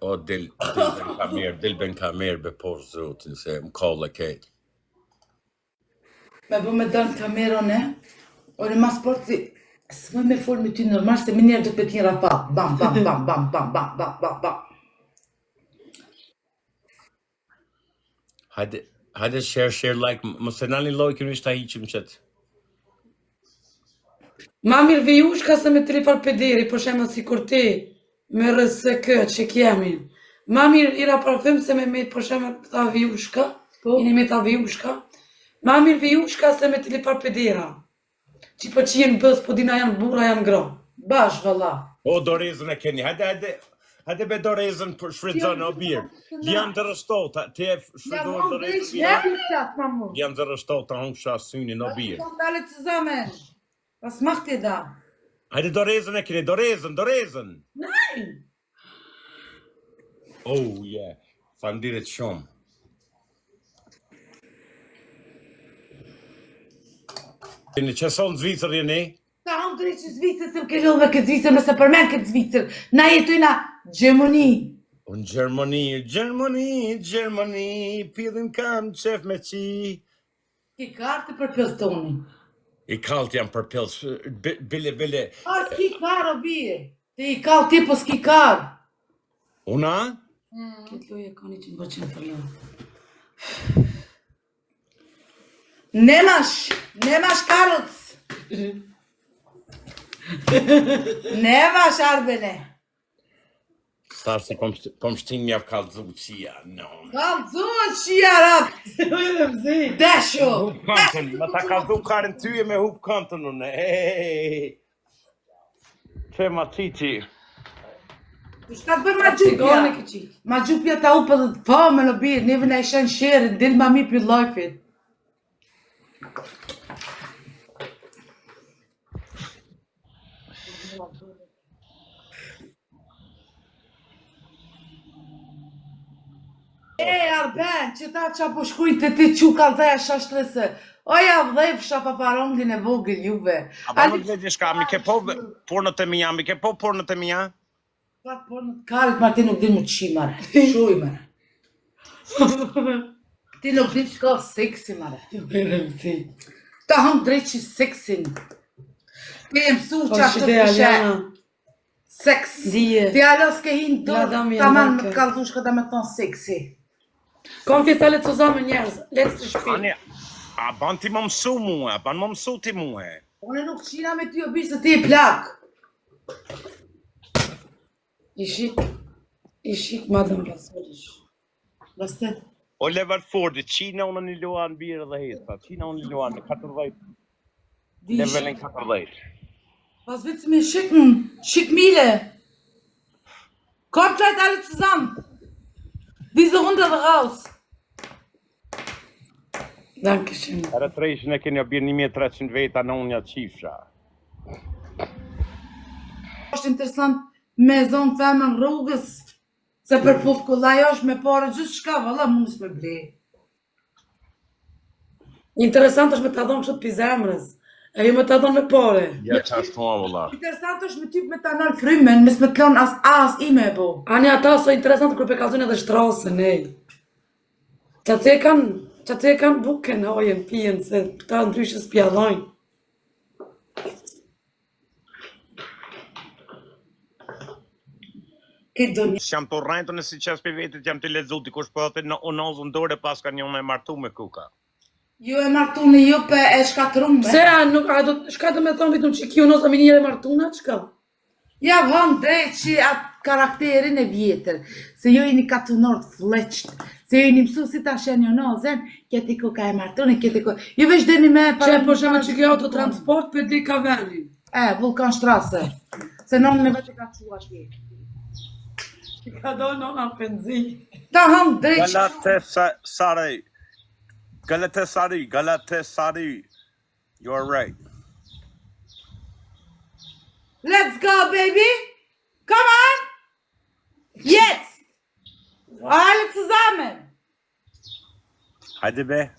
O Dilben Kamer be por zotin se më kolla ketë. Me bë me dërnë kamerën e, ore mas sporti, s'moj me fol me ty normal, se më njerë do të t'jera pa, bam, bam, bam, bam, bam, bam, bam, bam, bam. Hajde share like, mos e nani lojkën ishtë ta hiqim qëtë. Ma mirë vijushka se me tri pederi, për shemë si kur ti, me rësë këtë që kemi. Ma mirë ira parfym se me metë për shemë ta vijushka, ini me ta vijushka. Ma mirë vijushka se me tri pedera. Që për që jenë bës, po dina janë bura, janë gra. Bash, valla. O, dorezën e keni, hajde be dorezën për shfridzon o birë. Liam të rështot, ti e shfridor dorezën. Liam të rështot të hongësha synin o birë. Dalë të zamen. Was macht ihr da? Hajde dorezën e keni, dorezën. Nein. Oh, yeah. Fandiret shumë. Keni qëson Zvicër jeni? Ta hëm të reqë Zvicër, se më ke lëllë me këtë Zvicër, nëse përmen këtë Zvicër. Na jetojna Gjermoni. Unë Gjermoni, pidhin kam qef me qi. Ki kartë për pjëstoni. I kallt jam për pils, bile. A, s'ki karë, o bie. Te i kalë ti, po s'ki karë. Una? Këtë loje ka 100% për lojë. Nemash karëc. Nemash arbene. Starë se pom shtin mjav kallëzu qia, no. Kallëzu qia, rap. Desho. Hup kantën, më ta kallëzu karën tyje me hup kantën unë. Që ma qiqi. Shka të bërë ma gjupja? Ma gjupja ta upë dhe të fame në birë, neve në ishen shërë, dilë ma mi për lojfit. Arben, që ta qa po shkujnë të ti që kanë dhe e shashtrese. Oja vdhej fësha paparongin e vogël juve. A ba nuk dhe shka, mi ke po pornët e mija, Pa pornët karit, ma ti nuk din mu qi, mare. Shuj, mare. Ti nuk din shka seksi, mare. Ta hëm drejt që seksin. Ti e mësu që ashtë të pëshe. Seks. Ti alos ke hinë dorë, ta manë me të kalëzu shka da me tonë seksi. Kom fjeta letë të zamë njerëz, letë të shpi. A ban ti më mësu muhe, ban më mësu ti muhe. Une nuk qina me ty o bishë se ti e plak. I shik madëm rasolish. Baste? O levar fordi, qina unë një luan birë dhe hita, qina unë një luan në 14. Levelin 14. Pas vetë me shik mile. Kom qajt alle zusammen. Diese Runde raus. Dankeschön. Herë të rejshën e keni o birë 1300 veta në unë një qifsha. Është interesant me zonë femën rrugës, se për pufkullaj është me pare gjithë shka, valla mundës me ble. Interesant është me të adhonë kështë pizemrës, e jo me të adhonë me pare. Ja qashtu a valla. Interesant është me typ me të anal frymen, mes me të klonë as ime e bo. Ani ata so interesant kërë pe kalzun edhe shtrasën, ej. Që te kanë buken, ojen, pijen, se ta ndryshë s'pjadojnë. Jam të rrejtë në si qas për vetit, jam të ledzu dikush për atë në onozën dore pas ka një unë e martu me kuka. Jo e martu në jo për e shkatrume. Pse, shka të me thonë vitun që kjo nësa mi njëre martuna, qka? Ja vënë drejt që atë karakterin e vjetër, se jo i një katunor të fleqët, se jo i një mësu si ta shenë jo nozen, kjeti kuka e martune, kjeti kuka... Jo veç deni me... Që po shemë që kjo autotransport për di ka veni. Vulkan Shtrase, se nëmë me vetë ka qua shvjetë. Ka do nëna penzi. Ta hëm drejt Galatasaray. Galatasaray. You are right. Let's go, baby! Come on! Yes! Alle zusammen! Hajde be.